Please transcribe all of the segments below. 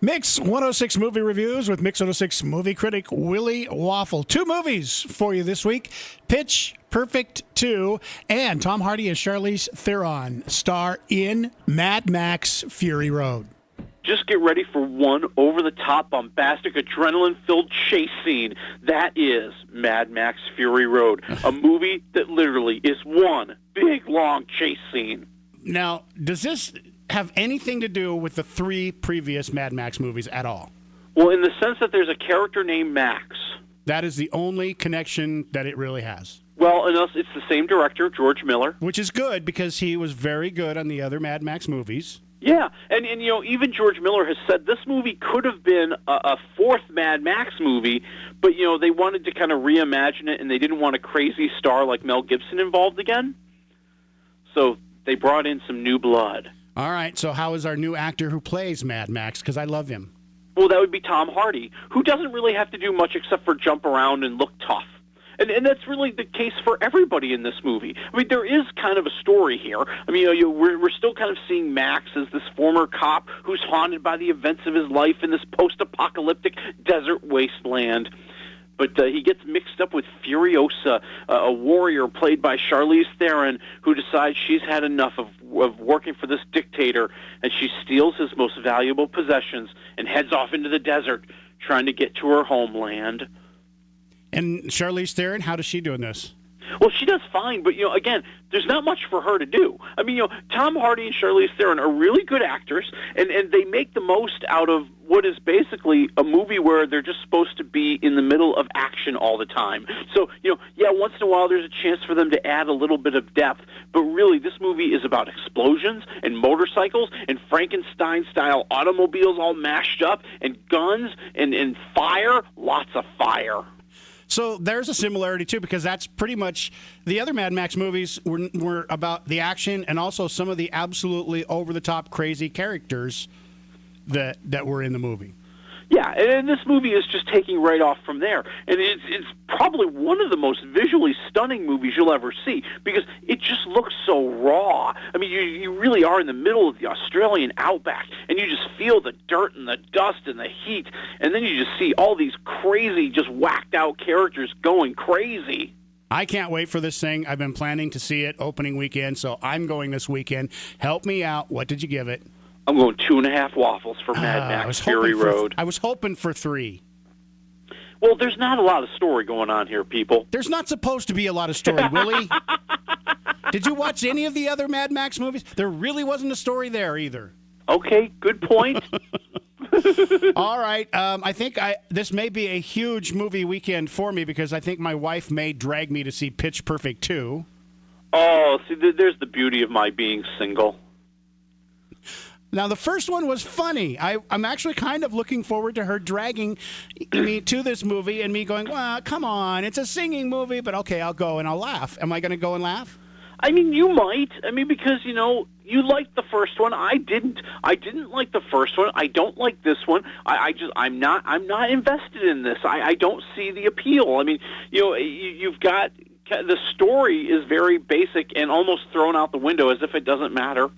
Mix 106 movie reviews with Mix 106 movie critic Willie Waffle. 2 movies for you this week. Pitch Perfect 2 and Tom Hardy and Charlize Theron star in Mad Max Fury Road. Just get ready for one over-the-top, bombastic, adrenaline-filled chase scene. That is Mad Max Fury Road, a movie that literally is one big, long chase scene. Now, does this have anything to do with the 3 previous Mad Max movies at all? Well, in the sense that there's a character named Max. That is the only connection that it really has. Well, and it's the same director, George Miller. Which is good, because he was very good on the other Mad Max movies. Yeah, and you know, even George Miller has said this movie could have been a 4th Mad Max movie, but, you know, they wanted to kind of reimagine it, and they didn't want a crazy star like Mel Gibson involved again. So they brought in some new blood. All right, so how is our new actor who plays Mad Max? Because I love him. Well, that would be Tom Hardy, who doesn't really have to do much except for jump around and look tough. And that's really the case for everybody in this movie. I mean, there is kind of a story here. I mean, we're still kind of seeing Max as this former cop who's haunted by the events of his life in this post-apocalyptic desert wasteland. But he gets mixed up with Furiosa, a warrior played by Charlize Theron, who decides she's had enough of working for this dictator, and she steals his most valuable possessions and heads off into the desert, trying to get to her homeland. And Charlize Theron, how does she do in this? Well, she does fine, but, you know, again, there's not much for her to do. I mean, you know, Tom Hardy and Charlize Theron are really good actors, and they make the most out of what is basically a movie where they're just supposed to be in the middle of action all the time. So, you know, yeah, once in a while there's a chance for them to add a little bit of depth, but really this movie is about explosions and motorcycles and Frankenstein-style automobiles all mashed up and guns and fire, lots of fire. So there's a similarity, too, because that's pretty much the other Mad Max movies were about the action and also some of the absolutely over-the-top crazy characters that were in the movie. Yeah, and this movie is just taking right off from there. And it's probably one of the most visually stunning movies you'll ever see because it just looks so raw. I mean, you really are in the middle of the Australian outback, and you just feel the dirt and the dust and the heat, and then you just see all these crazy, just whacked-out characters going crazy. I can't wait for this thing. I've been planning to see it opening weekend, so I'm going this weekend. Help me out. What did you give it? I'm going 2.5 waffles for Mad Max Fury Road. I was hoping for 3. Well, there's not a lot of story going on here, people. There's not supposed to be a lot of story, Willie. Did you watch any of the other Mad Max movies? There really wasn't a story there either. Okay, good point. All right. I think this may be a huge movie weekend for me because I think my wife may drag me to see Pitch Perfect 2. Oh, see, there's the beauty of my being single. Now, the first one was funny. I'm actually kind of looking forward to her dragging me to this movie and me going, well, come on, it's a singing movie, but okay, I'll go and I'll laugh. Am I going to go and laugh? I mean, you might. I mean, because, you know, you liked the first one. I didn't. I didn't like the first one. I don't like this one. I'm not invested in this. I don't see the appeal. I mean, you know, you've got the story is very basic and almost thrown out the window as if it doesn't matter.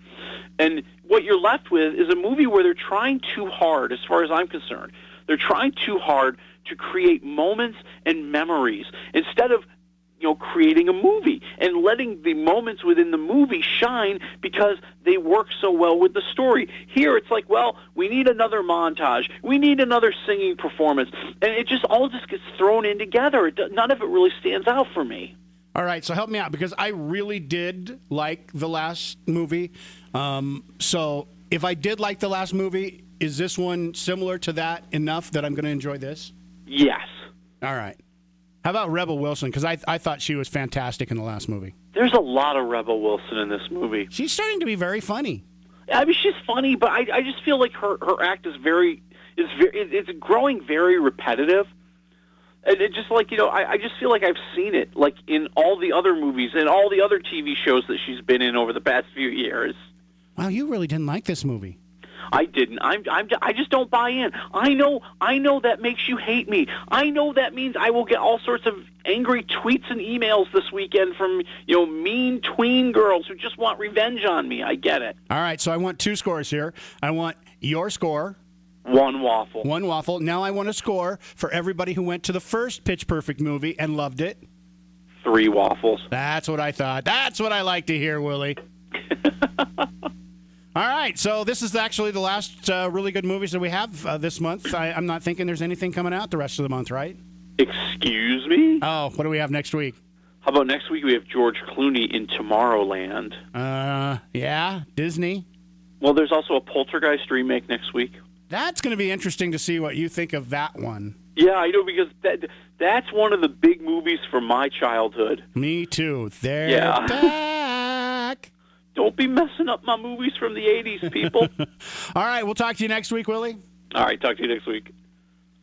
And what you're left with is a movie where they're trying too hard, as far as I'm concerned. They're trying too hard to create moments and memories instead of, you know, creating a movie and letting the moments within the movie shine because they work so well with the story. Here it's like, well, we need another montage. We need another singing performance. And it just all just gets thrown in together. None of it really stands out for me. All right, so help me out because I really did like the last movie. So if I did like the last movie, is this one similar to that enough that I'm going to enjoy this? Yes. All right. How about Rebel Wilson? Because I thought she was fantastic in the last movie. There's a lot of Rebel Wilson in this movie. She's starting to be very funny. I mean, she's funny, but I just feel like her act is it's growing very repetitive. And it just like, you know, I just feel like I've seen it like in all the other movies and all the other TV shows that she's been in over the past few years. Wow, you really didn't like this movie. I didn't. I just don't buy in. I know that makes you hate me. I know that means I will get all sorts of angry tweets and emails this weekend from, you know, mean tween girls who just want revenge on me. I get it. All right, so I want 2 scores here. I want your score 1 waffle. 1 waffle. Now I want a score for everybody who went to the first Pitch Perfect movie and loved it. 3 waffles. That's what I thought. That's what I like to hear, Willie. All right, so this is actually the last really good movies that we have this month. I'm not thinking there's anything coming out the rest of the month, right? Excuse me? Oh, what do we have next week? How about next week we have George Clooney in Tomorrowland? Yeah, Disney. Well, there's also a Poltergeist remake next week. That's going to be interesting to see what you think of that one. Yeah, I know, because that's one of the big movies from my childhood. Me too. They're back. Don't be messing up my movies from the 80s, people. All right, we'll talk to you next week, Willie. All right, talk to you next week.